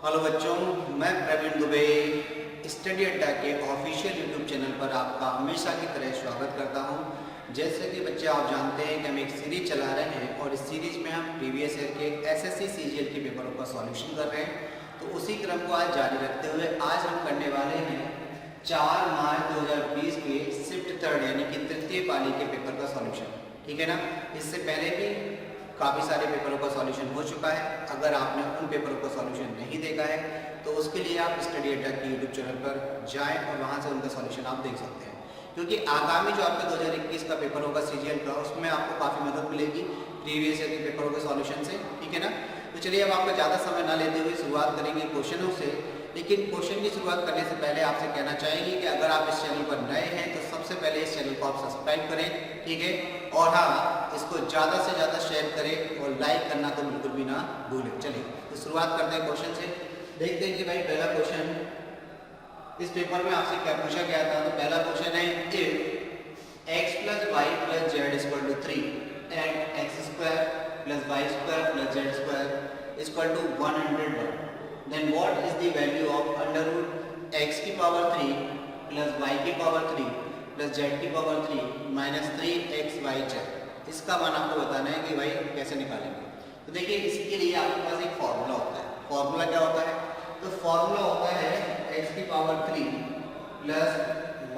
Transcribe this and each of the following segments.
Hello बच्चों, मैं Praveen Dubey study अड्डा के ऑफिशियल यूट्यूब चैनल पर आपका हमेशा की तरह स्वागत करता हूं। जैसे कि बच्चे आप जानते हैं कि हम एक सीरीज चला रहे हैं और इस सीरीज में हम प्रीवियस ईयर के एसएससी सीजीएल के पेपरों का सॉल्यूशन कर रहे हैं। तो उसी क्रम को आज जारी रखते हुए आज हम करने वाले हैं 4 मार्च 2020 के शिफ्ट थर्ड यानी कि तृतीय पाली के पेपर का सॉल्यूशन। ठीक है ना। इससे पहले भी काफ़ी सारे पेपरों का सॉल्यूशन हो चुका है। अगर आपने उन पेपरों का सॉल्यूशन नहीं देखा है तो उसके लिए आप स्टडी अड्डा के यूट्यूब चैनल पर जाएं और वहां से उनका सॉल्यूशन आप देख सकते हैं, क्योंकि आगामी जो आपके 2021 का पेपर होगा सीजीएल का, उसमें आपको काफ़ी मदद मिलेगी प्रीवियस ईयर के पेपरों के सॉल्यूशन से। ठीक है ना। तो चलिए अब आपका ज़्यादा समय ना लेते हुए शुरुआत करेंगे क्वेश्चनों से। लेकिन क्वेश्चन की शुरुआत करने से पहले आपसे कहना चाहेंगे कि अगर आप इस चैनल पर नए हैं तो सबसे पहले इस चैनल को आप सब्सक्राइब करें। ठीक है। और हाँ, इसको ज़्यादा से ज़्यादा शेयर करें और लाइक करना तो बिल्कुल भी ना भूलें। चलिए तो शुरुआत करते हैं क्वेश्चन से। देखते हैं कि भाई पहला क्वेश्चन इस पेपर में आपसे क्या पूछा गया था। तो पहला क्वेश्चन है if x plus y plus z equal to 3 and x square plus y square plus z square equal to 101, then what is the value of under root x की पावर 3 प्लस y की power 3 plus z की power 3 minus 3xyz। इसका मान आपको बताना है कि भाई कैसे निकालेंगे। तो देखिए इसके लिए आपके पास एक फॉर्मूला होता है। फॉर्मूला क्या होता है? तो फॉर्मूला होता है x की पावर 3 प्लस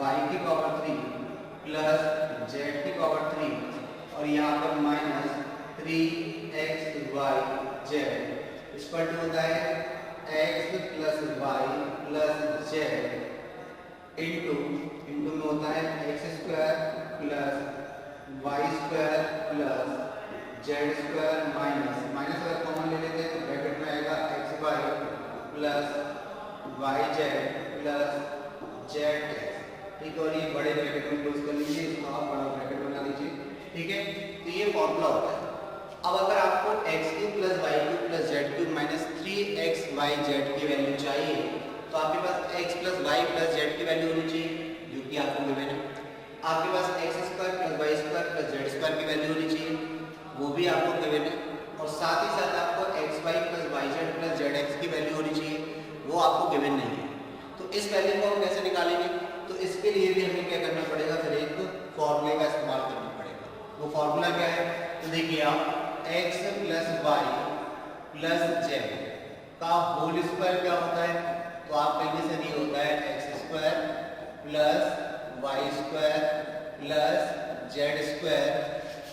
y की पावर 3 प्लस z की पावर 3 और यहाँ पर माइनस 3xyz इक्वल टू होता है x plus y plus z into में होता है x square plus y square plus z square minus अगर कॉमन ले लेते हैं तो ब्रैकेट में आएगा x y plus y z plus z x. ठीक है। और ये बड़े ब्रैकेट में क्लोज कर लीजिए, इसको आप बड़ा ब्रैकेट बना लीजिए। ठीक है। तो ये फॉर्मूला होता है। अब अगर आपको x³ plus y³ plus z³ minus 3xyz की वैल्यू चाहिए तो आपके पास x plus y plus z की वैल्यू होनी चाहिए, जो कि आपको गिवन है। आपके पास x² plus y² plus z² की वैल्यू होनी चाहिए, वो भी आपको गिवन है। और साथ ही साथ आपको xy plus yz plus zx की वैल्यू होनी चाहिए, वो आपको गिवन नहीं है। तो इस वैल्यू को हम कैसे निकालेंगे? तो इसके लिए भी हमें क्या करना पड़ेगा? फिर एक फॉर्मूले का इस्तेमाल करना पड़ेगा। वो फॉर्मूला क्या है? तो देखिए आप x plus y plus z का होल स्क्वायर क्या होता है? तो आप कहेंगे सर ये होता है x square plus y square plus z square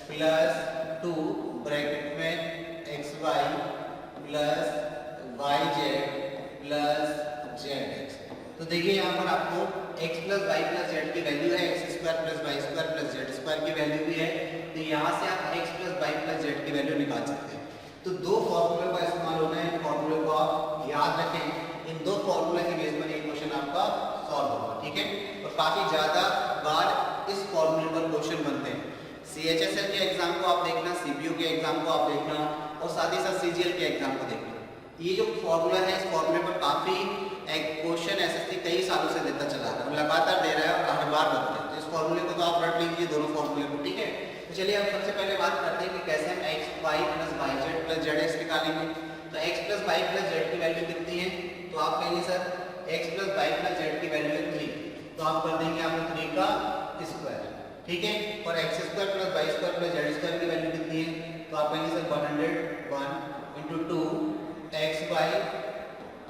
plus 2 bracket में x y plus y z plus z x. तो देखिए यहाँ पर आपको x plus y plus z की वैल्यू है, x square plus y square plus z square की value भी है। तो यहाँ से आप x plus y plus z की वैल्यू निकाल सकते हैं। तो दो फॉर्मूले का इस्तेमाल होना है। फॉर्मूले को आप याद रखें। इन दो फॉर्मूले के बेस पर एक क्वेश्चन आपका सॉल्व होगा। ठीक है। और काफी ज्यादा बार इस फॉर्मूले पर क्वेश्चन बनते हैं। CHSL के एग्जाम को आप देखना, CPU के एग्जाम को आप देखना और साथ ही साथ CGL के एग्जाम को देखना। ये जो फॉर्मूला है, इस फॉर्मूले पर काफी क्वेश्चन एसएससी कई सालों से देता चला रहा है, लगातार दे रहा है और हर बार बनता है। तो इस फॉर्मूले को तो आप रट लीजिए, दोनों फॉर्मूले को। ठीक है। तो चलिए हम सबसे पहले बात करते हैं कि कैसे हम x y plus y z plus z x निकालेंगे। तो x plus y plus z की वैल्यू कितनी है? तो आप कहेंगे sir x plus y plus z की वैल्यू है 3। तो आप कर देंगे आप 3 का स्क्वायर। ठीक है। और x square plus y square plus z square की वैल्यू कितनी है? तो आप कहेंगे sir 101 into 2 x y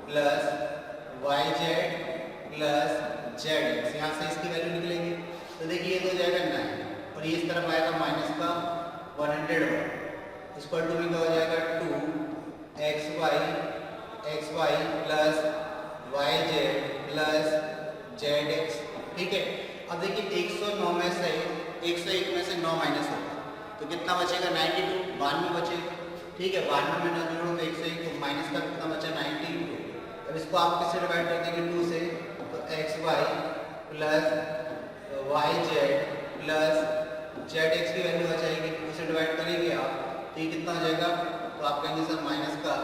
plus y z plus z x. यहाँ से इसकी वैल्यू निकलेगी। तो देखिए ये तो हो जाएगा 9 और ये इस तरफ आएगा माइनस का 101 इक्वल टू में क्या हो जाएगा 2 x y plus y z plus z x. ठीक है। अब देखिए 109 में से 101 में से 9 माइनस होगा तो कितना बचेगा? 92, 92 बचेगा। ठीक है। 92 में 9 जोड़ो तो 101, तो माइनस का कितना बचा? 92। अब इसको आप किससे डिवाइड कर देंगे? 2 से। तो x y plus y z plus z x की वैल्यू आ जाएगी। 2 से डिवाइड करेंगे आप तो ये कितना हो जाएगा? तो आप कहेंगे सर माइनस का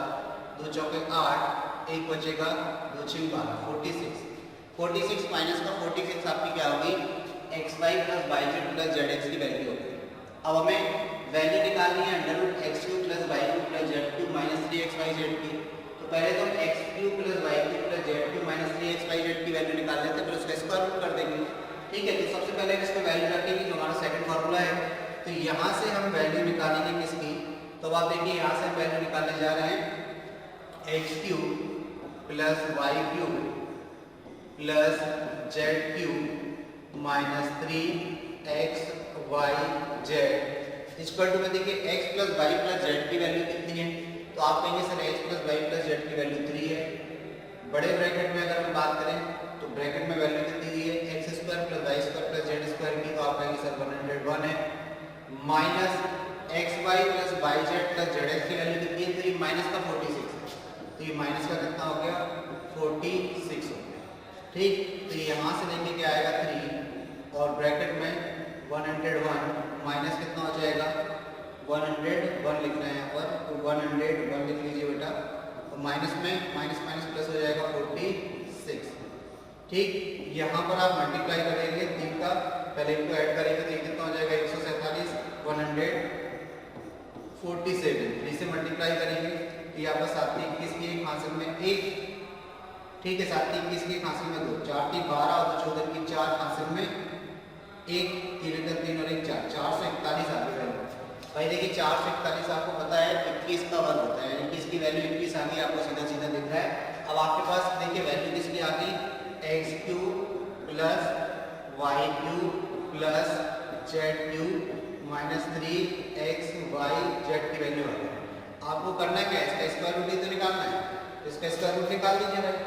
2 चौके 8, 1 बचेगा 2 6 12, 46 माइनस का 46 आपकी क्या होगी? X y plus y z plus z x की वैल्यू होगी। अब हमें वैल्यू निकालनी है under root x cube plus y cube plus z cube minus 3xyz की। तो तो पहले तो हम x cube plus y cube plus z cube minus 3xyz की वैल्यू निकाल लेते हैं, फिर उसका स्क्वायर रूट कर देंगे। ठीक है, तो सबसे पहले इसमें वैल्यू रखेंगे जो हमारा सेकंड फार्मूला है। तो यहाँ से हम वैल्यू निकालेंगे किसकी, तो आप देखिए यहाँ से हम वैल्यू निकालने जा रहे हैं x cube plus y cube plus z cube minus 3xyz equal to में देखिए x plus y plus z की वैल्यू कितनी है, तो आप कहेंगे sir x plus y plus z की वैल्यू 3 है। बड़े ब्रैकेट में अगर हम बात करें तो ब्रैकेट में वैल्यू कितनी दी है x square plus y square plus z square की, तो आप कहेंगे सर 101 है। Minus x y plus y z plus z x की वैल्यू कितनी है, तो ये माइनस का 46 है, तो ये माइनस का कितना हो गया 46 हो गया। ठीक, तो यहाँ से लेके क्या आएगा 3 और ब्रैकेट में 101 माइनस कितना हो जाएगा 101 लिखना है यहाँ पर, तो 101 लिख लीजिए बेटा, तो माइनस में माइनस माइनस प्लस हो जाएगा 46। ठीक, यहाँ पर आप मल्टीप्लाई करेंगे 3 का, पहले इनको ऐड करेंगे तो ये कितना हो जाएगा 147 147, 3 से मल्टीप्लाई करेंगे तो ये आपका 7 21 की एक हासिल में 1, ठीक है 7 21 की एक हासिल में 2, 4 3 12 और 14 की 4 हासिल में 1, 3 और 1 4, 441 आ गया भाई। देखिए 441 आपको पता है 21 का वर्ग होता है, यानी कि इसकी वैल्यू 21 आ गई, आपको सीधा सीधा दिख रहा है। अब आपके पास देखिए वैल्यू किसकी आ गई x cube plus y cube plus z cube minus 3xyz की वैल्यू आ गई। आपको करना क्या है, इसका स्क्वायर रूट ही तो निकालना है, इसका स्क्वायर रूट निकाल दीजिए भाई।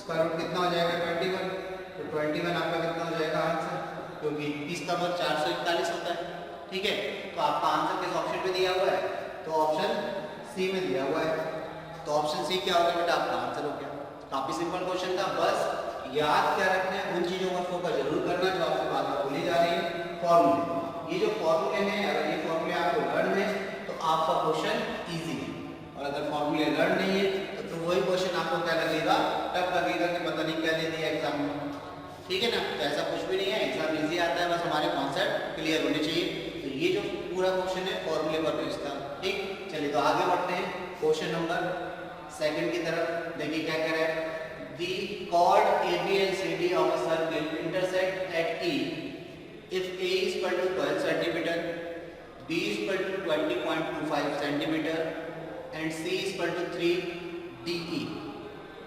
स्क्वायर रूट कितना हो जाएगा 21, तो 21 आपका कितना हो जाएगा आंसर, क्योंकि 21 का वर्ग 441 होता है। ठीक है, तो आपका आंसर किस ऑप्शन पे दिया हुआ है, तो ऑप्शन सी में दिया हुआ है। तो ऑप्शन सी क्या होगा बेटा, आपका आंसर हो गया। काफी सिंपल क्वेश्चन था, बस याद क्या रखना है, उन चीजों पर फोकस जरूर करना जो आपसे बात बोली जा रही है। फॉर्मूले, ये जो फॉर्मूले हैं, अगर ये फॉर्मूले आपको लर्न है तो आपका क्वेश्चन इजी है, और अगर फॉर्मूले लर्न नहीं है तो वही क्वेश्चन आपको क्या लगेगा, टफ लगेगा कि पता नहीं क्या दे दिया एग्जाम में। ठीक है ना, तो ऐसा कुछ भी नहीं है, एग्जाम इजी आता है, बस हमारे कॉन्सेप्ट क्लियर होने चाहिए। तो ये जो पूरा क्वेश्चन है फॉर्मूले पर बेस्ड था। ठीक, चलिए तो आगे बढ़ते हैं क्वेश्चन नंबर सेकंड की तरफ। देखिए क्या कह रहा है, दी cord AB and CD of a circle intersect at E if A is equal to 12 cm, B is equal to 20.25 cm and C is equal to 3 DE,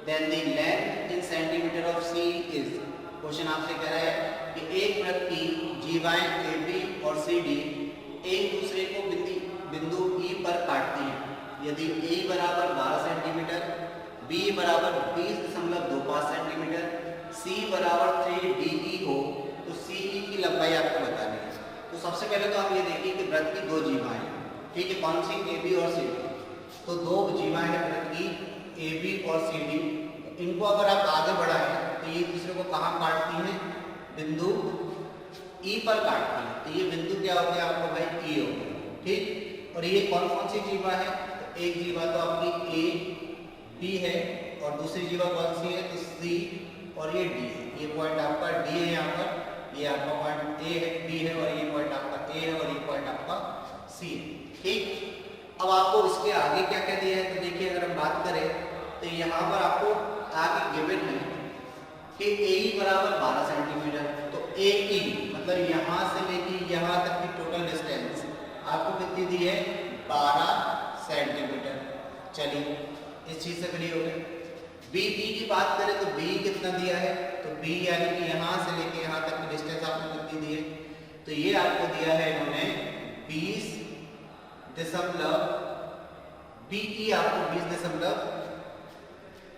then the length in centimeter of C is। Question आपसे कह रहा है कि एक वृत्त की जीवाएं AB और CD एक दूसरे को बिंदु E पर काटती हैं। यदि A बराबर 12 सेंटीमीटर, B बराबर 20.25 सेंटीमीटर, C बराबर 3DE हो तो CE की लंबाई आपको बतानी है। तो सबसे पहले तो आप ये देखिए कि वृत्त की दो जीवाएं हैं, ठीक है, कौन सी AB और CD। तो दो जीवाएं हैं वृत्त की AB और CD, इनको अगर आप आगे बढ़ाएं तो ये दूसरे को कहाँ काटती हैं, बिंदु E पर काटती हैं। तो ये बिंदु क्या हो गया आपको भाई E हो गया। ठीक, और ये कौन कौन सी जीवा है, तो एक जीवा तो आपकी A B है और दूसरी जीवा कौन सी है, तो C और ये D है। ये पॉइंट आपका D है यहाँ पर, ये आपका पॉइंट A है, B है, और ये पॉइंट आपका A है और ये पॉइंट आपका C है। ठीक, अब आपको इसके आगे क्या क्या दिया है, तो देखिए अगर हम बात करें तो यहाँ पर आपको आगे गिवन है कि AE बराबर 12 सेंटीमीटर, तो AE मतलब यहाँ से लेके यहाँ तक की टोटल डिस्टेंस आपको कितनी दी है 12 सेंटीमीटर। चलिए इस चीज से क्लियर हो गया। BE की बात करें तो B कितना दिया है, तो B यानी कि यहाँ से लेके यहाँ तक की डिस्टेंस आपको कितनी दी है, तो ये आपको दिया है इन्होंने 20 दशमलव, BE आपको 20 दशमलव,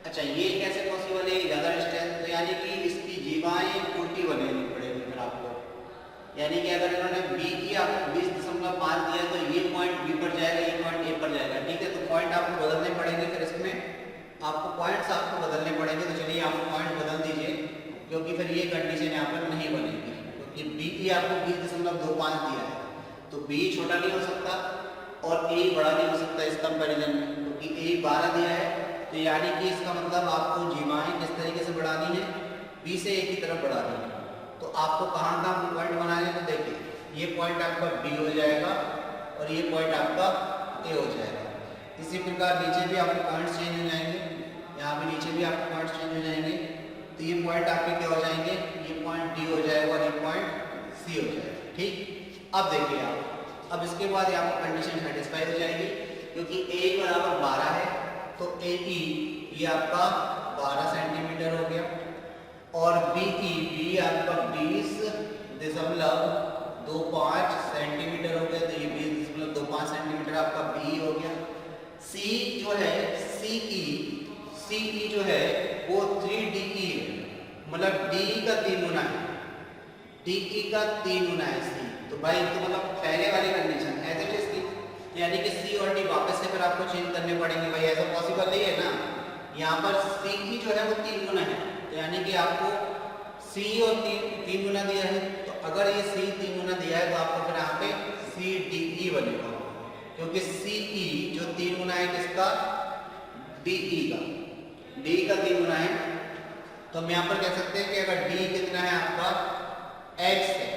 अच्छा ये कैसे पॉसिबल है, ज़्यादा डिस्टेंस, तो यानी कि इसकी जीवाएं उल्टी बनेगी पड़ेगी फिर आपको, यानी कि अगर इन्होंने BE आपको 20.5 दिया तो ये पॉइंट B पर जाएगा, ये पॉइंट A पर जाएगा। ठीक है, तो पॉइंट आपको बदलने पड़ेंगे, फिर इसमें आपको पॉइंट्स आपको बदलने पड़ेंगे। तो चलिए आप पॉइंट बदल दीजिए, क्योंकि फिर ये कंडीशन यहाँ पर नहीं बनेगी, क्योंकि BE आपको 20.25 दिया है, तो BE छोटा नहीं हो सकता और A बड़ा नहीं हो सकता इस कंपेरिजन में, क्योंकि A 12 दिया है, तो यानी कि इसका मतलब आपको जीवाएं किस तरीके से बढ़ानी है, B से A की तरफ बढ़ानी है। तो आपको कहाँ कहाँ पॉइंट बनाने, तो देखिए ये पॉइंट आपका B हो जाएगा और ये पॉइंट आपका A हो जाएगा। इसी प्रकार नीचे भी आपके पॉइंट्स चेंज हो जाएंगे, यहाँ पे नीचे भी आपके पॉइंट्स चेंज हो जाएंगे। तो ये पॉइंट आपके क्या हो जाएंगे, ये पॉइंट डी हो जाएगा और ये पॉइंट सी हो जाएगा। ठीक, अब देखिए आप, अब इसके बाद यहाँ पर कंडीशन सेटिस्फाई हो जाएगी, क्योंकि ए बराबर 12 है तो ए ई ये आपका 12 सेंटीमीटर हो गया, और बी ई आपका 20.25 सेंटीमीटर हो गया, तो ये 20.25 सेंटीमीटर आपका बी हो गया। सी जो है सीई जो है वो 3DE है, मतलब डी का 3 गुना है, DE का 3 गुना है सी। तो भाई तो मतलब पहले वाली कंडीशन एज इट इज थी, यानी कि सी और डी वापस से फिर आपको चेंज करने पड़ेंगे भाई, ऐसा पॉसिबल नहीं है ना। यहाँ पर सीई जो है वो 3 गुना है, तो यानी कि आपको सी और 3 गुना दिया है, तो अगर ये सी 3 गुना दिया है तो आपको फिर यहाँ पे CDE बनेगा, क्योंकि सीई जो 3 गुना है किसका, DE का, डी का 3 गुना है। तो हम यहाँ पर कह सकते हैं कि अगर डी कितना है आपका x है,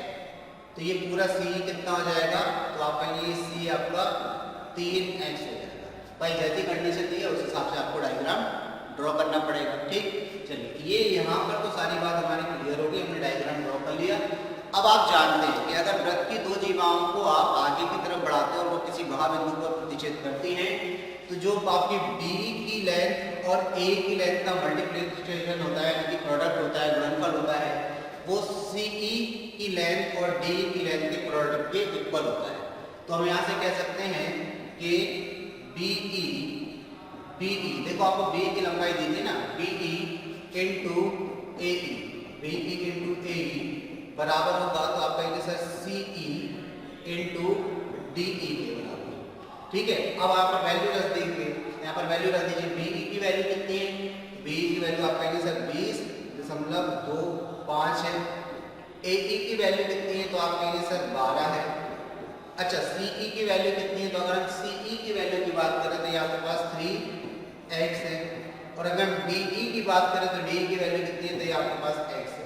तो ये पूरा सी कितना हो जाएगा, तो आप कहेंगे सी आपका 3x हो जाएगा। भाई जैसी कंडीशन दी है उस हिसाब से आपको डायग्राम ड्रॉ करना पड़ेगा। ठीक, चलिए ये यहाँ पर तो सारी बात हमारी क्लियर होगी, हमने डायग्राम ड्रॉ कर लिया। अब आप जानते हैं कि अगर वृत्त की दो जीवाओं को आप आगे की तरफ बढ़ाते हैं और वो किसी महाबिंदु पर प्रतिच्छेद करती हैं, तो जो आपकी डी की लेंथ और ए की लेंथ का मल्टीप्लिकेशन होता है, यानी कि प्रोडक्ट होता है, गुणनफल होता है, वो सीई की लेंथ और डी की लेंथ के प्रोडक्ट के इक्वल होता है। तो हम यहाँ से कह सकते हैं कि बीई देखो आपको बी की लंबाई दी थी ना, बीई इंटू ए बराबर होगा, तो आप कहेंगे सर सीई इंटू डीई के बराबर। ठीक है, अब आप वैल्यू रख देंगे, यहाँ पर वैल्यू रख दीजिए, बीई की वैल्यू कितनी है, बीई की वैल्यू आप कहेंगे सर 20.25 है। एई की वैल्यू कितनी है, तो आप कहेंगे सर 12 है। अच्छा, सीई की वैल्यू कितनी है, तो अगर हम सीई की वैल्यू की बात करें तो ये आपके पास 3x है, और अगर हम डीई की बात करें तो डी की वैल्यू कितनी है, तो ये आपके पास x है।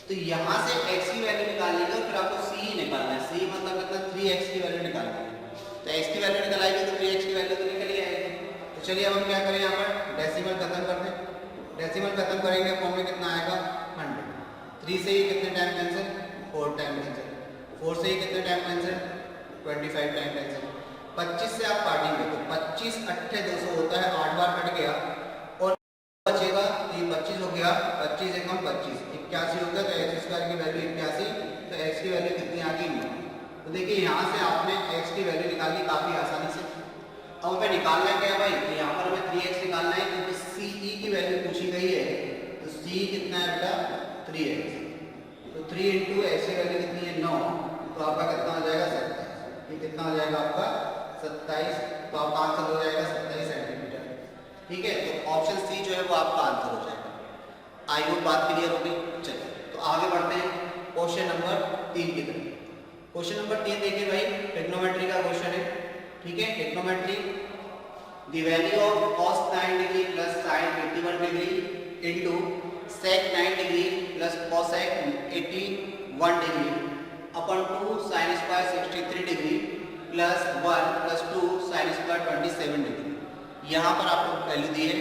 तो यहाँ से x की वैल्यू निकालनी है और फिर आपको c निकालना है, c मतलब कितना 3x की वैल्यू निकालनी है। तो x की वैल्यू निकालेंगे तो 3x की वैल्यू तो निकल ही आएगी। तो चलिए अब हम क्या करें, यहाँ पर डेसिमल खत्म कर दें। डेसिमल खत्म करेंगे फॉर्म में कितना आएगा 100। 3 से ही कितने टाइम कैंसिल, 4 टाइम कैंसिल। 4 से ही कितने टाइम कैंसिल, 25 टाइम कैंसिल। 25 से आप काटेंगे तो 25 8 200 होता है, 8 बार कट गया और बचेगा, तो ये 25 हो गया, 25 एकम 25 81 हो गया, तो x स्क्वायर की वैल्यू 81, तो x की वैल्यू कितनी आ गई 9। तो देखिए यहाँ से आपने x की वैल्यू निकालनी काफी आसानी से। अब हमें निकालना क्या है भाई, तो यहाँ पर हमें 3x निकालना है, क्योंकि CE की वैल्यू पूछी गई है, तो C कितना है बेटा 3x, तो 3 इंटू x की वैल्यू कितनी है 9, तो आपका कितना हो जाएगा 27। ये कितना हो जाएगा आपका 27, तो आपका आंसर हो जाएगा 27 सेंटीमीटर। ठीक है, तो ऑप्शन सी जो है वो आपका आंसर हो जाएगा। आई होप बात क्लियर हो गई। चलिए तो आगे बढ़ते हैं क्वेश्चन नंबर 3 की तरफ। क्वेश्चन नंबर 3 देखिए भाई, ट्रिग्नोमेट्री का क्वेश्चन है। ठीक है, trigonometry, the value of cos 9 degree plus sin 81 degree into sec 9 degree plus cosec 81 degree upon 2 sin square 63 degree plus 1 plus 2 sin square 27 degree. यहाँ पर आपको वैल्यू दी है,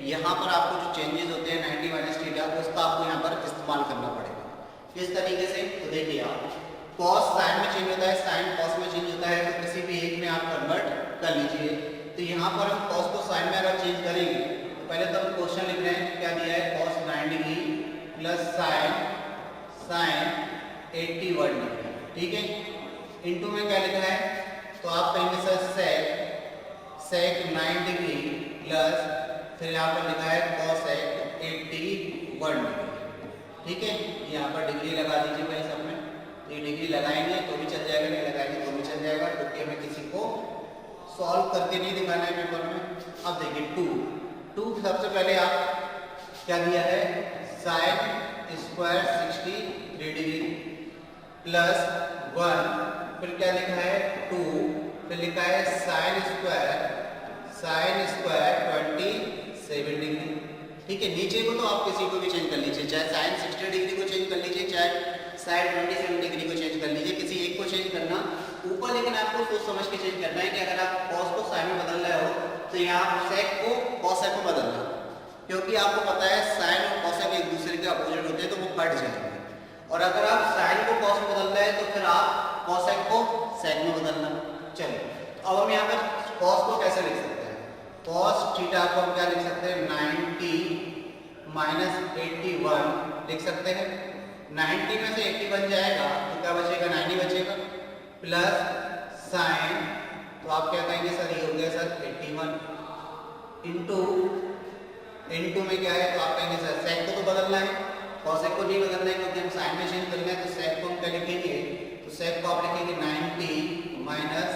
यहाँ पर आपको जो चेंजेस होते हैं 90 माइनस थीटा, उसका आपको यहाँ पर इस्तेमाल करना पड़ेगा। किस तरीके से, तो देखिए आप cos sin में चेंज होता है, sin cos में चेंज होता है, तो किसी भी एक में आप कन्वर्ट कर लीजिए। तो यहाँ पर हम cos को sin में अगर चेंज करेंगे तो पहले तो हम क्वेश्चन लिख रहे हैं, क्या दिया है cos 9 degree plus sin 81 degree. ठीक है, इनटू में क्या लिखा है, तो आप कहेंगे सर sec 9 डिग्री प्लस फिर यहाँ पर लिखा है cosec 81 डिग्री। ठीक है, यहाँ पर डिग्री लगा दीजिए भाई सब में, तो ये डिग्री लगाएंगे तो भी चल जाएगा, नहीं लगाएंगे तो भी चल जाएगा, क्योंकि हमें किसी को सॉल्व करके नहीं दिखाना है पेपर में। अब देखिए 2 सबसे पहले आप क्या दिया है sin स्क्वायर 63 डिग्री प्लस 1, फिर क्या लिखा है 2, फिर लिखा है sin स्क्वायर 27 डिग्री। ठीक है, नीचे को तो आप किसी को भी चेंज कर लीजिए, चाहे sin 60 डिग्री को चेंज कर लीजिए, चाहे sin 27 डिग्री को चेंज कर लीजिए, किसी एक को चेंज करना। ऊपर लेकिन आपको सोच समझ के चेंज करना है कि अगर आप cos को sin में बदल रहे हो तो यहाँ सेक को कॉसेक में बदलना, क्योंकि आपको पता है साइन और कॉसेक एक दूसरे के अपोजिट होते हैं तो वो कट जाएंगे। और अगर आप साइन को कॉस में बदल रहे हैं तो फिर आप कॉसेक को सेक में बदलना। चलिए अब हम यहाँ पर कॉस को कैसे लिख सकते हैं? कॉस थीटा को हम क्या लिख सकते हैं? 90 माइनस 81 लिख सकते हैं। 90 में से 80 बन जाएगा तो क्या बचेगा? 90 बचेगा प्लस साइन, तो आप क्या कहेंगे सर? ये हो गया सर 81 इंटू में क्या है? तो आप कहेंगे सर सेक को तो बदलना है, कॉसेक को नहीं बदलना है क्योंकि हम साइन में चेंज करना है। तो सेक को हम क्या लिखेंगे? तो सेक को आप लिखेंगे 90 माइनस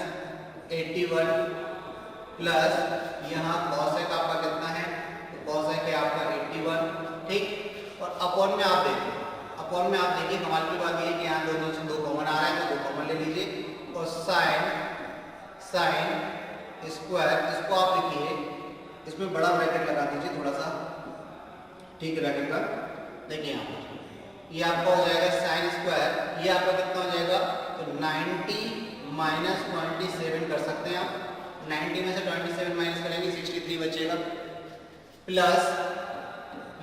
81 प्लस यहाँ कॉसेक आपका कितना है? तो कॉसेक है आपका 81, ठीक। और अपॉन में आप देखिए, अपॉन में आप देखिए कमाल की बात ये है कि यहाँ दोनों से 2 कॉमन आ रहा है तो 2 कॉमन ले लीजिए। और साइन स्क्वायर, इसको आप लिखिए, इसमें बड़ा ब्रैकेट लगा दीजिए थोड़ा सा, ठीक रहेगा। देखिए यहाँ पर ये आपका हो जाएगा साइन स्क्वायर, ये आपका कितना हो जाएगा? तो 90 माइनस 27 कर सकते हैं आप। 90 में से 27 माइनस करेंगे 63 बचेगा, प्लस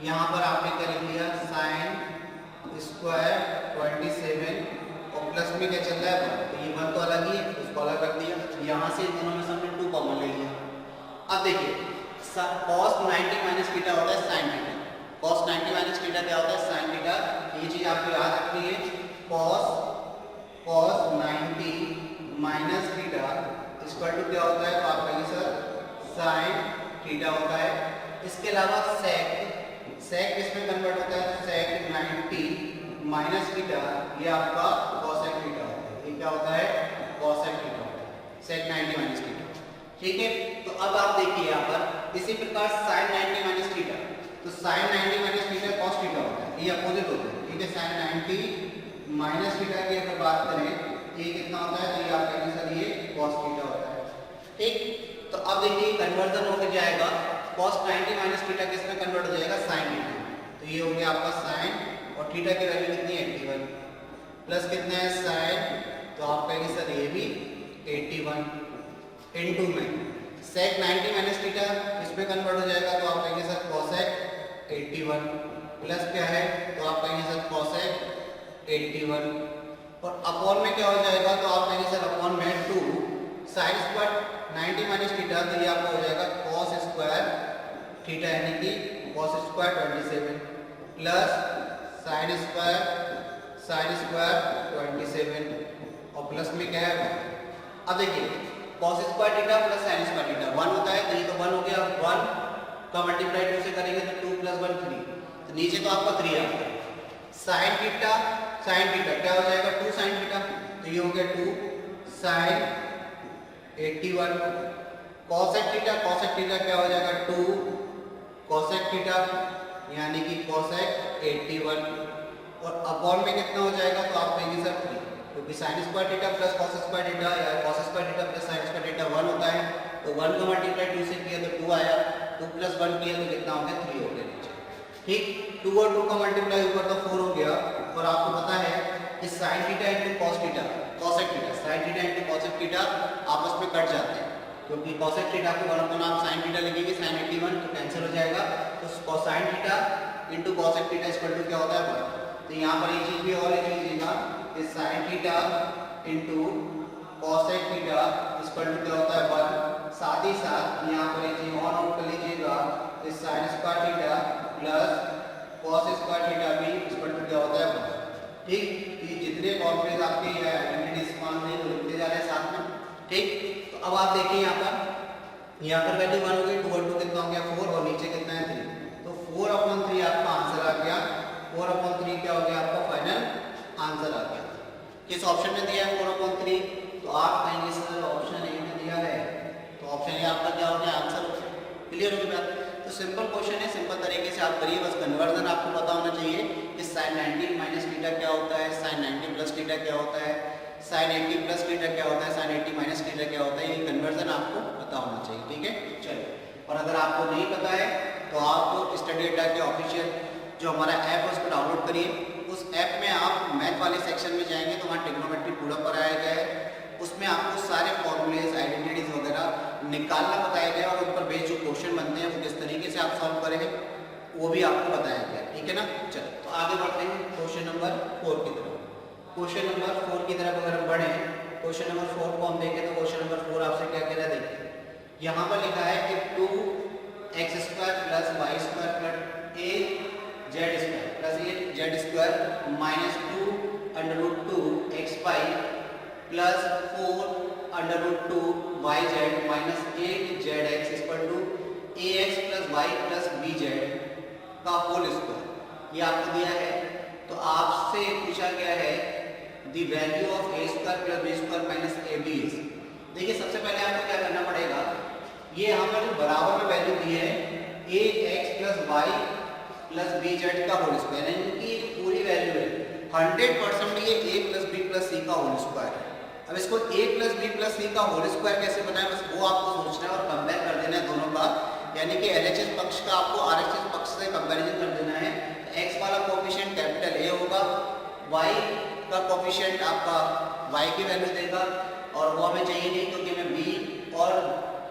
यहाँ पर आपने क्या लिख लिया? साइन स्क्वायर 27 और प्लस में क्या चल रहा है? तो ये 1 तो अलग ही है, उसको अलग रख दिया। यहाँ से दोनों में से हमने 2 कॉमन ले लिया। अब देखिए cos 90 माइनस थीटा होता है sine theta. cos 90 minus theta क्या होता है? Sine theta. ये चीज आपको याद रखनी है। cos 90 minus theta equal to क्या होता है? तो आप कहिए सर साइन थीटा होता है। इसके अलावा सेक इसमें कन्वर्ट होता है, तो सेक 90 माइनस थीटा ये आपका cosec थीटा होता है। ये क्या होता है? cosec थीटा होता है, सेक 90 माइनस थीटा, ठीक है। तो अब आप देखिए यहाँ पर इसी प्रकार sin 90 माइनस थीटा, तो sin 90 minus theta cos theta होता है, ये अपोजिट होता है, ठीक है। sin 90 माइनस थीटा की अगर बात करें ये कितना होता है? तो ये आप कहेंगे सर ये cos थीटा होता है, ठीक। तो अब देखिए कन्वर्जन हो जाएगा, cos 90 माइनस थीटा किसमें कन्वर्ट हो जाएगा? sin theta. तो ये हो गया आपका sin और थीटा की वैल्यू कितनी है? 81 प्लस कितना है? sin, तो आप कहेंगे सर ये भी 81 इनटू में sec 90 माइनस थीटा इसमें कन्वर्ट हो जाएगा, तो आप कहेंगे सर cosec 81 प्लस क्या है? तो आप कहेंगे सर cosec 81 और अपॉन में क्या हो जाएगा? तो आप कहेंगे सर अपॉन में 2 sin स्क्वायर 90 माइनस थीटा, तो ये आपका हो जाएगा cos स्क्वायर थीटा यानी कि cos square 27 plus sin square 27 और प्लस में क्या है? अब देखिए cos square theta plus sin square theta 1 होता है, तो ये तो 1 हो गया। 1 का मल्टीप्लाई 2 से करेंगे तो 2 प्लस 1 3, तो नीचे तो आपका 3 आ गया। sin थीटा क्या हो जाएगा? 2 sin थीटा, तो ये हो गया 2 sin 81 cosec थीटा क्या हो जाएगा? 2 cosec थीटा यानी कि cosec 81 और अपॉन में कितना हो जाएगा? तो आप कहेंगे सर 3, क्योंकि sin square theta plus cos square theta या cos square theta plus sin square theta 1 होता है, तो 1 का मल्टीप्लाई 2 से किया तो 2 आया, 2 प्लस 1 किया तो कितना हो गया? 3 हो गया नीचे, ठीक। 2 और 2 का मल्टीप्लाई ऊपर तो 4 हो गया। और आपको पता है कि sin theta into cos theta cosec theta sin theta into cosec theta आपस में कट जाते हैं, क्योंकि cosec थीटा को 1 अपॉन आप sin थीटा लिखेंगे sin 81 तो कैंसिल हो जाएगा, तो cosine theta into cosec theta equal to क्या होता है? 1। तो यहाँ पर ये चीज भी और लिख लीजिएगा कि sin theta into cosec theta equal to क्या होता है? 1। साथ ही साथ यहाँ पर ये चीज और नोट कर लीजिएगा कि sin square theta plus cos square theta भी इक्वल टू क्या होता है? 1, ठीक। ये जितने फॉर्मूलेज आपके आइडेंटिटीज मान ले वो लिखते जा रहे हैं साथ में, ठीक। तो अब आप देखिए यहाँ पर वैल्यू 1 हो गई, 2 और 2 कितना हो गया? 4 और नीचे कितना है? 3, तो 4/3 आपका आंसर आ गया। 4/3 क्या हो गया? आपका फाइनल आंसर आ गया। किस ऑप्शन में दिया है 4/3? तो आप कहेंगे सर ऑप्शन ए में दिया है, तो ऑप्शन ए आपका क्या हो गया? आंसर। क्लियर हो गया? तो सिंपल क्वेश्चन है, सिंपल तरीके से आप करिए, बस कन्वर्जन आपको पता होना चाहिए कि sin 90 माइनस थीटा क्या होता है, sin 90 प्लस थीटा क्या होता है, sin 80 प्लस थीटा क्या होता है, sin 80 माइनस थीटा क्या होता है, ये कन्वर्जन आपको पता होना चाहिए, ठीक है। चलिए, और अगर आपको नहीं पता है तो आप स्टडी अड्डा के ऑफिशियल जो हमारा ऐप है उसको डाउनलोड करिए। उस ऐप में आप मैथ वाले सेक्शन में जाएंगे तो वहाँ ट्रिग्नोमेट्री पूरा कराया गया है, उसमें आपको सारे फॉर्मूलेज आइडेंटिटीज वगैरह निकालना बताया गया और उन पर बेस्ड जो क्वेश्चन बनते हैं वो किस तरीके से आप सॉल्व करेंगे वो भी आपको बताया गया, ठीक है ना। चलो तो आगे बढ़ते हैं क्वेश्चन नंबर 4 की तरफ। क्वेश्चन नंबर 4 की तरफ अगर हम बढ़े, क्वेश्चन नंबर 4 को हम देखें तो क्वेश्चन नंबर 4 आपसे क्या कह रहा है, देखिए यहाँ पर लिखा है कि 2x² + y² + 8z² + 8z² minus 2√2xy plus 4√2yz minus 8zx equal to ax + y + bz का होल स्क्वायर। ये आपको दिया है, तो आपसे पूछा गया है the value of a² + b² minus ab। देखिए सबसे पहले आपको क्या करना पड़ेगा, ये यहाँ पर जो बराबर में वैल्यू दी है ax + y + bz का होल स्क्वायर, यानी कि पूरी वैल्यू है 100% ये a + b + c का होल स्क्वायर है। अब इसको a + b + c का होल स्क्वायर कैसे बनाए, बस वो आपको सोचना है और कंपेयर कर देना है दोनों का, यानी कि LHS पक्ष का आपको RHS पक्ष से कंपैरिजन कर देना है। x वाला कोएफिशिएंट कैपिटल A होगा, y का कोएफिशिएंट आपका y की वैल्यू देगा और वो हमें चाहिए नहीं क्योंकि हमें b और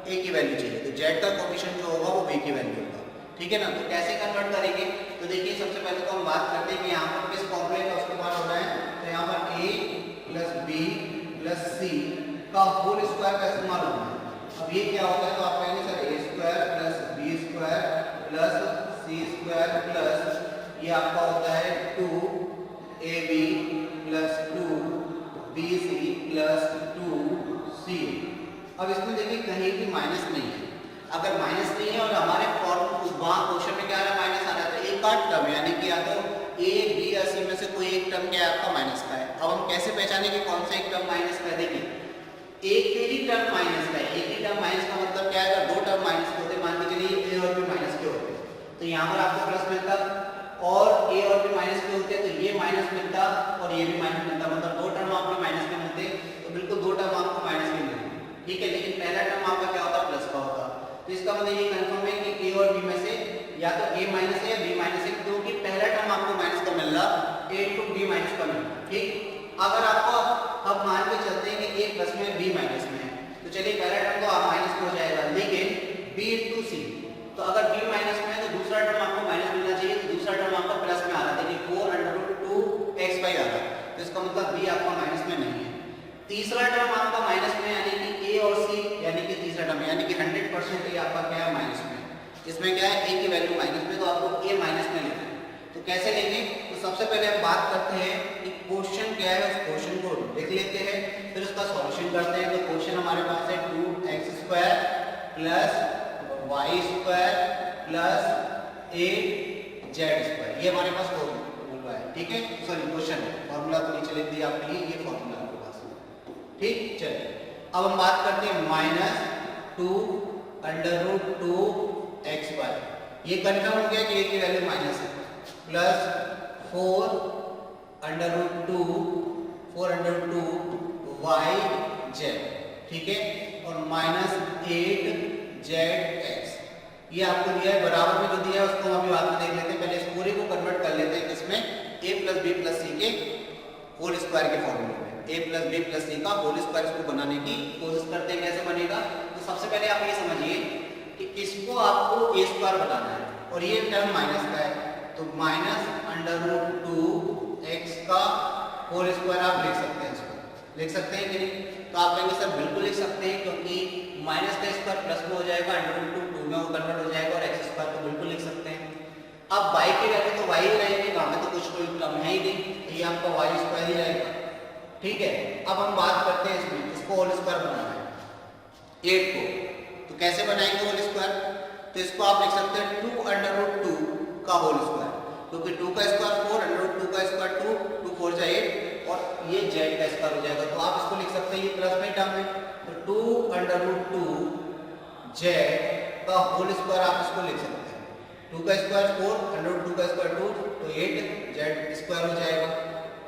a की वैल्यू चाहिए, तो z का कोएफिशिएंट जो होगा वो b की वैल्यू होगा, ठीक है ना। तो कैसे कन्वर्ट करेंगे, तो देखिए सबसे पहले तो हम बात करते हैं कि यहाँ पर किस फॉर्मूले का उसके बाद हो रहा है, तो यहाँ पर a + b + c का होल स्क्वायर का इस्तेमाल होगा। अब ये क्या होता है, तो आप कहेंगे sir a² + b² + c² plus ये आपका होता है 2ab + 2bc + 2c। अब इसमें देखिए कहीं भी माइनस नहीं है, अगर माइनस नहीं है और हमारे वहाँ क्वेश्चन में क्या आ रहा है माइनस आ रहा है, तो एक आध टर्म यानी कि या तो a b या c में से कोई एक टर्म क्या है आपका माइनस का है। अब हम कैसे पहचाने कि कौन सा एक टर्म माइनस का है, देखिए एक ही टर्म माइनस का है, एक ही टर्म माइनस का मतलब क्या है, अगर दो टर्म माइनस के होते मान के चलिए a और b माइनस के होते तो यहाँ पर आपको प्लस मिलता, और a और b माइनस के होते तो ये माइनस मिलता और ये भी माइनस मिलता, मतलब दो टर्म आपके माइनस के मिलते तो बिल्कुल दो टर्म आपको माइनस के मिलते, ठीक है। लेकिन पहला टर्म आपका क्या होता प्लस का होता, तो इसका मतलब ये कंफर्म है कि a और b में से या तो a माइनस है या b माइनस है, क्योंकि पहला टर्म आपको माइनस का मिल रहा a × b माइनस का मिल रहा, ठीक। अगर आपको अब मान के चलते हैं कि a प्लस में b माइनस में है, तो चलिए पहला टर्म तो माइनस में हो जाएगा, लेकिन b × c, तो अगर b माइनस में है तो दूसरा टर्म आपको माइनस मिलना चाहिए, तो दूसरा टर्म आपका प्लस में आ रहा है, देखिए 4√2xy आ रहा है, तो इसका मतलब b आपका माइनस में नहीं है। तीसरा टर्म आपका माइनस में यानी कि a और c, यानी कि तीसरा टर्म यानी कि 100% ये आपका क्या है माइनस में, इसमें क्या है a की वैल्यू माइनस में, तो आपको a माइनस में लेना है। तो कैसे लेंगे, तो सबसे पहले हम बात करते हैं कि क्वेश्चन क्या है, उस क्वेश्चन को लिख लेते हैं, फिर उसका सॉल्यूशन करते हैं। तो क्वेश्चन हमारे पास है 2x² + y² + 8z², ये हमारे पास फॉर्मूला है, ठीक है, सॉरी क्वेश्चन है, फॉर्मूला तो नीचे लिख दिया आपके लिए, ये फॉर्मूला आपके पास है, ठीक। चलिए अब हम बात करते हैं -2√2xy, ये कंफर्म हो गया कि a की वैल्यू माइनस है, प्लस 4√2yz, ठीक है, और माइनस 8zx, ये आपको दिया है, बराबर में जो दिया है उसको हम अभी बाद में देख लेते हैं, पहले इस पूरे को कन्वर्ट कर लेते हैं किसमें, a + b + c के होल स्क्वायर के फॉर्मूले में, a + b + c का होल स्क्वायर इसको बनाने की कोशिश करते हैं, कैसे बनेगा। तो सबसे पहले आप ये समझिए कि इसको आपको a² बनाना है और ये टर्म माइनस का है, तो -√2x का होल स्क्वायर आप लिख सकते हैं, इसको लिख सकते हैं कि नहीं, तो आप कहेंगे सर बिल्कुल लिख सकते हैं, क्योंकि माइनस का स्क्वायर प्लस में हो जाएगा, √2 में वो कन्वर्ट हो जाएगा और x² तो बिल्कुल लिख सकते हैं। अब y की वैल्यू तो y ही रहेगी, वहां में तो कुछ कोई टर्म है ही नहीं, ये आपका y² ही रहेगा, ठीक है। अब हम बात करते हैं इसमें, इसको होल स्क्वायर बनाना है 8 को, तो कैसे बनाएंगे होल स्क्वायर, तो इसको आप लिख सकते हैं 2√2 का होल स्क्वायर, क्योंकि 2 का स्क्वायर 4, √2 का स्क्वायर 2, 2 4 जा 8 और ये z का स्क्वायर हो जाएगा, तो आप इसको लिख सकते हैं, ये प्लस में टर्म है, तो 2√2z का होल स्क्वायर आप इसको लिख सकते हैं, 2 का स्क्वायर 4, √2 का स्क्वायर 2, तो 8z² हो जाएगा।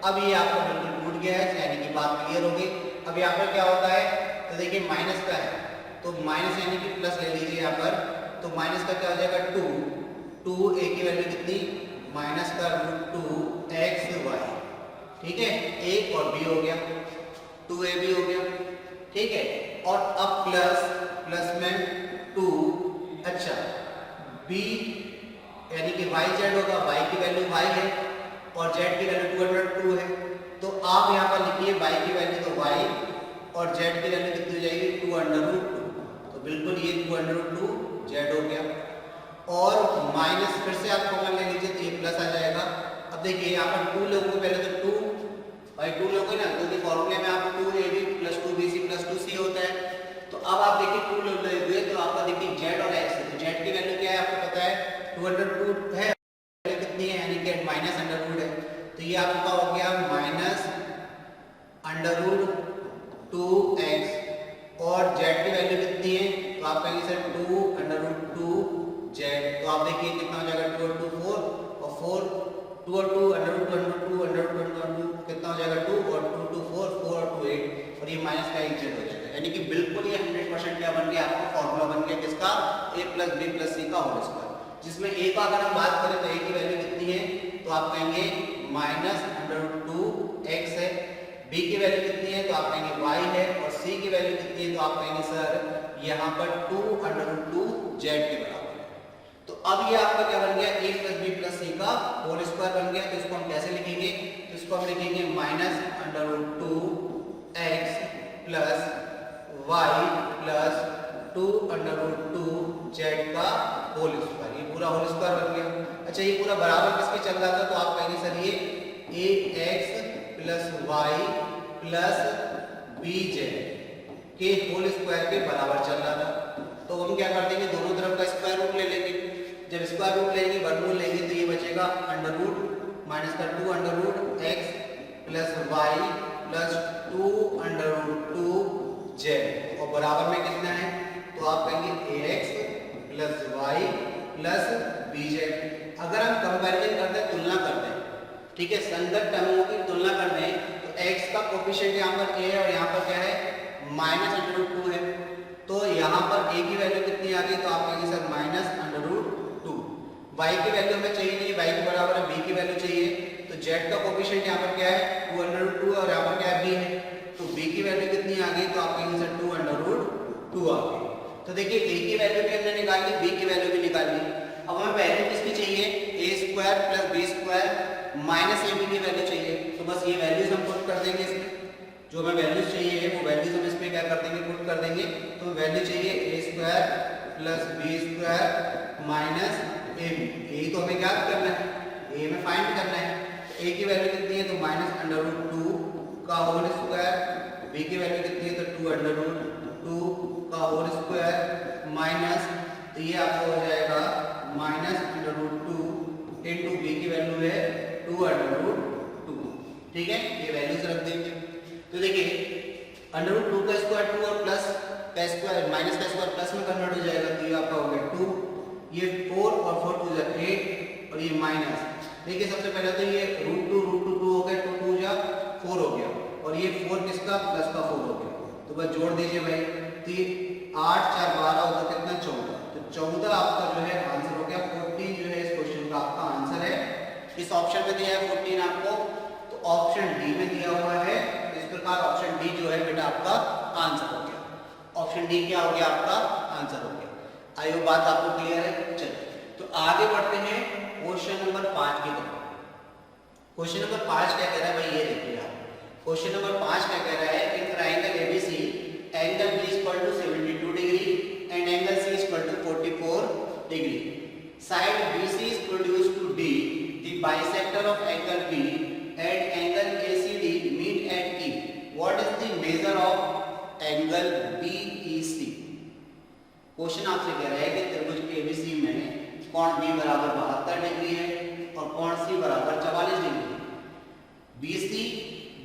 अब ये आपका बिल्कुल टूट गया है, यानी कि बात क्लियर हो गई। अब यहाँ पर क्या होता है, तो देखिए माइनस का है, तो माइनस यानी कि प्लस ले लीजिए यहाँ पर, तो माइनस का क्या हो जाएगा 2 a की वैल्यू कितनी, -√2xy, ठीक है, a और b हो गया, 2ab हो गया, ठीक है। और अब प्लस में 2। अच्छा b यानी कि y z होगा, y की वैल्यू y है और z की वैल्यू 202 है। तो आप यहाँ पर लिखिए y की वैल्यू तो y और z की वैल्यू कितनी हो जाएगी 2√2। तो बिल्कुल ये 2√2 z हो गया और माइनस फिर से आप कॉमन ले लीजिए तो ये प्लस आ जाएगा। अब देखिए यहाँ पर 2 लोगों को पहले तो 2 भाई 2 लोगों ना, क्योंकि फॉर्मूले में आप 2ab + 2bc + 2c होता है। तो अब आप देखिए 2 लोग लगे हुए तो आपका देखिए z और x है। तो z की वैल्यू क्या है आपको पता है 202 है, कितनी है यानी कि माइनस अंडर रूट है। तो ये आपका हो गया माइनस √2x और z की वैल्यू कितनी है तो आप कहेंगे सर 2√2z। तो आप देखिए कितना हो जाएगा 2 और 4 2 और 2 √2 कितना हो जाएगा 2 और 2 2 4 4 और 2 8 और ये माइनस का एक z हो जाएगा। यानी कि बिल्कुल ये 100% क्या बन गया आपका फॉर्मूला बन गया किसका a + b + c का होल स्क्वायर। जिसमें a का अगर हम बात करें तो a की वैल्यू कितनी है तो आप कहेंगे -√2x है, b की वैल्यू कितनी है तो आप कहेंगे y है और c की वैल्यू कितनी है तो आप कहेंगे सर यहाँ पर 2√2z के बराबर है। तो अब ये आपका क्या बन गया a + b + c का होल स्क्वायर बन गया। तो इसको हम कैसे लिखेंगे तो इसको हम लिखेंगे -√2x + y + 2√2z का होल स्क्वायर। ये पूरा होल स्क्वायर बन गया। अच्छा ये पूरा बराबर किसके चल रहा था तो आप कहेंगे सर ये ax + y + bz के होल स्क्वायर के बराबर चल रहा था। तो हम क्या कर देंगे दोनों तरफ का स्क्वायर रूट ले लेंगे। जब स्क्वायर रूट लेंगे वर्गमूल लेंगे तो ये बचेगा अंडर रूट माइनस का 2√x + y + 2√2z और बराबर में कितना है तो आप कहेंगे ax + y + bz। अगर हम कंपैरिजन करते हैं तुलना करते हैं, ठीक है, संगत टर्मों की तुलना करते हैं तो x का कोफिशिएंट यहाँ पर a है और यहाँ पर क्या है -√2 है। तो यहाँ पर a की वैल्यू कितनी आ गई तो आप कहेंगे सर -√2। y की वैल्यू हमें चाहिए नहीं, y के बराबर है b की वैल्यू चाहिए। तो z का कोफिशिएंट यहाँ पर क्या है 2√2 और यहाँ पर क्या है b है। तो b की वैल्यू कितनी आ गई तो आप कहेंगे सर 2√2 आ गई। तो देखिए a की वैल्यू भी हमने निकाल ली, b की वैल्यू भी निकाल ली। अब हमें वैल्यू किसकी चाहिए a² + b² -ab की वैल्यू चाहिए। तो बस ये वैल्यूज हम पुट कर देंगे इसमें, जो हमें वैल्यूज चाहिए वो वैल्यूज हम इसमें क्या कर देंगे पुट कर देंगे। तो वैल्यू चाहिए a² + b² -ab। यही तो हमें ज्ञात करना है, a में फाइंड करना है। a की वैल्यू कितनी है तो -√2 का होल स्क्वायर, b की वैल्यू कितनी है तो 2√2 का होल स्क्वायर माइनस तो ये आपको हो जाएगा -√2 इंटू b की वैल्यू है 2√2। ठीक है, ये वैल्यूज रख देंगे। तो देखिए √2 का स्क्वायर 2 और प्लस का स्क्वायर माइनस का स्क्वायर प्लस में कन्वर्ट हो जाएगा। तो ये आपका हो गया 2, ये 4 और 4 2 जा 8 और ये माइनस। देखिए सबसे पहले तो ये √2 2 हो गया, 2 2 जा 4 हो गया और ये 4 किसका प्लस का 4 हो गया। तो बस जोड़ दीजिए भाई, तो ये 8 4 12 होता कितना 14। तो 14 आपका जो है आंसर हो गया। 14 जो है इस क्वेश्चन का आपका आंसर है। इस ऑप्शन में दिया है 14 आपको, तो ऑप्शन डी में दिया हुआ है। इस प्रकार ऑप्शन डी जो है बेटा आपका आंसर हो गया। ऑप्शन डी क्या हो गया आपका आंसर हो गया। आई होप बात आपको क्लियर है। चलिए तो आगे बढ़ते हैं क्वेश्चन नंबर 5 की तरफ। क्वेश्चन नंबर 5 क्या कह रहा है भाई ये देखिए आप। क्वेश्चन नंबर 5 क्या कह रहा है in triangle ABC angle b = 72 degree and angle c = 44 degree. Side BC is produced to D. The bisector of angle B and angle ACD meet at E. What is the measure of angle BEC? Question आपसे कह रहा है कि त्रिभुज ABC में कोण B बराबर 72 degree है और कोण C बराबर 44 डिग्री है। BC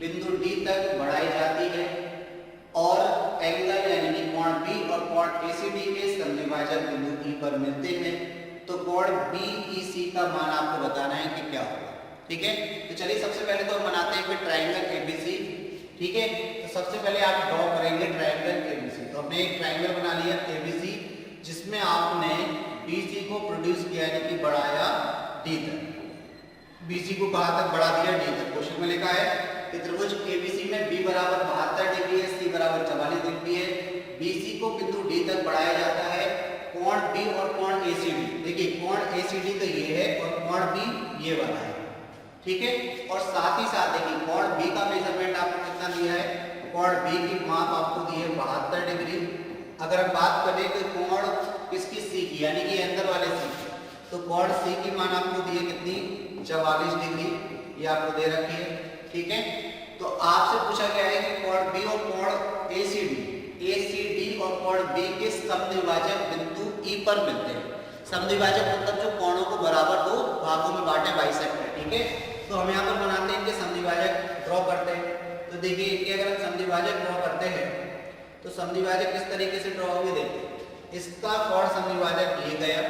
बिंदु D तक बढ़ाई जाती है और एंगल यानी कि कोण B और कोण ACD के समद्विभाजक बिंदु E पर मिलते हैं। तो कोण BEC का मान आपको बताना है कि क्या होगा। ठीक है, तो चलिए सबसे पहले तो हम बनाते हैं फिर ट्रायंगल ABC। ठीक है, तो सबसे पहले आप ड्रॉ करेंगे ट्रायंगल ABC। तो हमने एक ट्रायंगल बना लिया ABC जिसमें आपने BC को प्रोड्यूस किया यानी कि बढ़ाया D तक। BC को कहां तक बढ़ा दिया D तक। क्वेश्चन में लिखा है कि त्रिभुज ABC में B बराबर 72 डिग्री है, C बराबर 44 डिग्री है, BC को बिंदु D तक बढ़ाया जाता है, कोण B और कोण ACD, देखिए कोण ACD तो ये है और कोण B ये वाला है, ठीक है। और साथ ही साथ देखिए कोण B का मेजरमेंट आपको कितना दिया है, कोण B की माप आपको दी है 72 डिग्री। अगर हम बात करें तो कोण किसकी C की, यानी कि अंदर वाले C, तो कोण C की मान आपको दी है कितनी, 44 डिग्री, ये आपको दे रखी है, ठीक है। तो आपसे पूछा गया है कि कोण B और कोण ACD और कोण B के समद्विभाजक बिंदु E पर मिलते हैं। समद्विभाजक मतलब जो कोणों को बराबर दो भागों में बांटे, बाइसेक्टर, ठीक है। तो हम यहाँ पर बनाते हैं इनके समद्विभाजक ड्रॉ करते हैं। तो देखिए इनके अगर हम समद्विभाजक ड्रॉ करते हैं तो समद्विभाजक किस तरीके से ड्रॉ होंगे, देखिए इसका कोण समद्विभाजक ये गया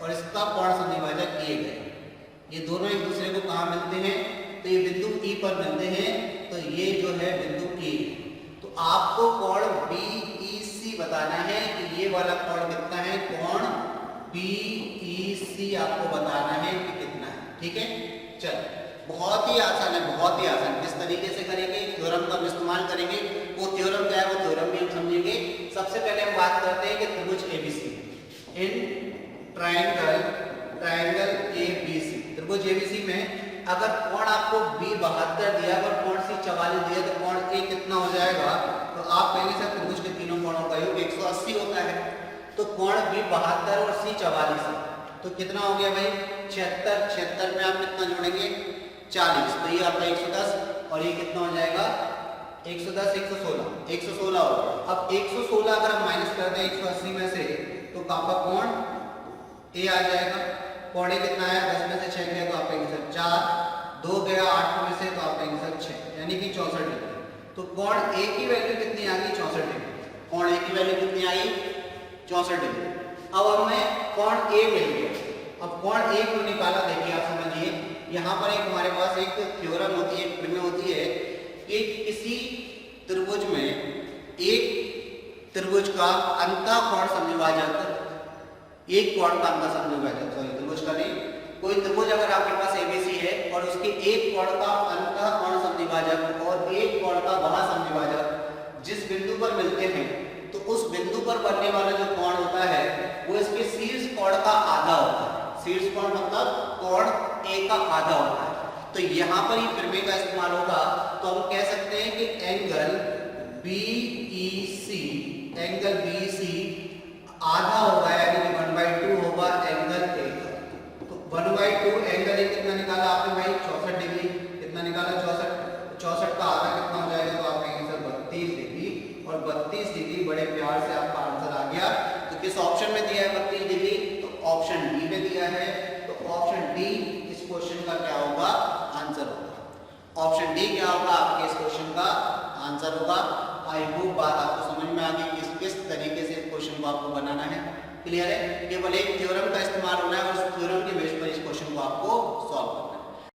और इसका कोण समद्विभाजक ये गया, ये दोनों एक दूसरे को कहाँ मिलते हैं, तो ये बिंदु E पर मिलते हैं, तो ये जो है बिंदु E। तो आपको कोण BEC बताना है कि ये वाला कोण कितना है, कोण BEC आपको बताना है कि कितना है, ठीक है। चल बहुत ही आसान है, बहुत ही आसान। किस तरीके से करेंगे, थ्योरम का इस्तेमाल करेंगे। वो थ्योरम क्या है, वो थ्योरम भी हम समझेंगे। सबसे पहले हम बात करते हैं कि त्रिभुज ABC, इन ट्रायंगल ABC, त्रिभुज ABC में अगर कोण आपको B 72 दिया, अगर कोण C 44 दिया, तो कोण A कितना हो जाएगा, तो आप कहेंगे सर त्रिभुज के तीनों कोणों का योग 180 होता है। तो कोण B 72 और C 44 है, तो कितना हो गया भाई 76, 76 में आप कितना जोड़ेंगे 40, तो ये आपका 110 और ये कितना हो जाएगा 110, 116 हो गया। अब 116 अगर हम माइनस कर दें 180 में से, तो आपका कोण A आ जाएगा। कोण A कितना आया, 10 में से 6 गया तो आप कहेंगे सर 4, 2 गया 8 में से तो आप कहेंगे सर 6, यानी कि 64 डिग्री। तो कोण A की वैल्यू कितनी आ गई, 64 डिग्री। कोण A की वैल्यू कितनी आई, 64 डिग्री। अब हमें कोण A मिल गया। अब कोण A को निकाला, देखिए आप समझिए, यहाँ पर एक हमारे पास एक थ्योरम होती है, प्रमेय होती है कि किसी त्रिभुज में एक त्रिभुज का अंतः कोण समद्विभाजक, एक कोण का अंतः समद्विभाजक, सॉरी त्रिभुज का नहीं, कोई त्रिभुज अगर आपके पास ABC है और उसके एक कोण का अंतः कोण समद्विभाजक और एक कोण का बाह्य समद्विभाजक जिस बिंदु पर मिलते हैं, तो उस बिंदु पर बनने वाला जो कोण होता है वो इसके शीर्ष कोण का आधा होता है। शीर्ष कोण मतलब कोण A का आधा होता है। तो यहाँ पर ही प्रमेय का इस्तेमाल होगा, तो हम कह सकते हैं कि एंगल BEC आधा होगा, यानी कि 1/2 होगा एंगल A का। तो 1/2 एंगल A कितना निकाला आपने भाई, 64 डिग्री। कितना निकाला, 64 का आधा कितना हो जाएगा, तो आप कहेंगे सर 32 डिग्री। और 32 डिग्री बड़े प्यार से आपका आंसर आ गया। तो किस ऑप्शन में दिया है 32 डिग्री, तो ऑप्शन डी में दिया है। तो ऑप्शन डी इस क्वेश्चन का क्या होगा, आंसर होगा। ऑप्शन डी क्या होगा, आपके इस क्वेश्चन का आंसर होगा। आई होप बात आपको समझ में आ गई कि किस तरीके से इस क्वेश्चन को आपको बनाना है। क्लियर है, केवल एक थ्योरम का इस्तेमाल होना है और उस थ्योरम के बेस पर इस क्वेश्चन को आपको सॉल्व करना है।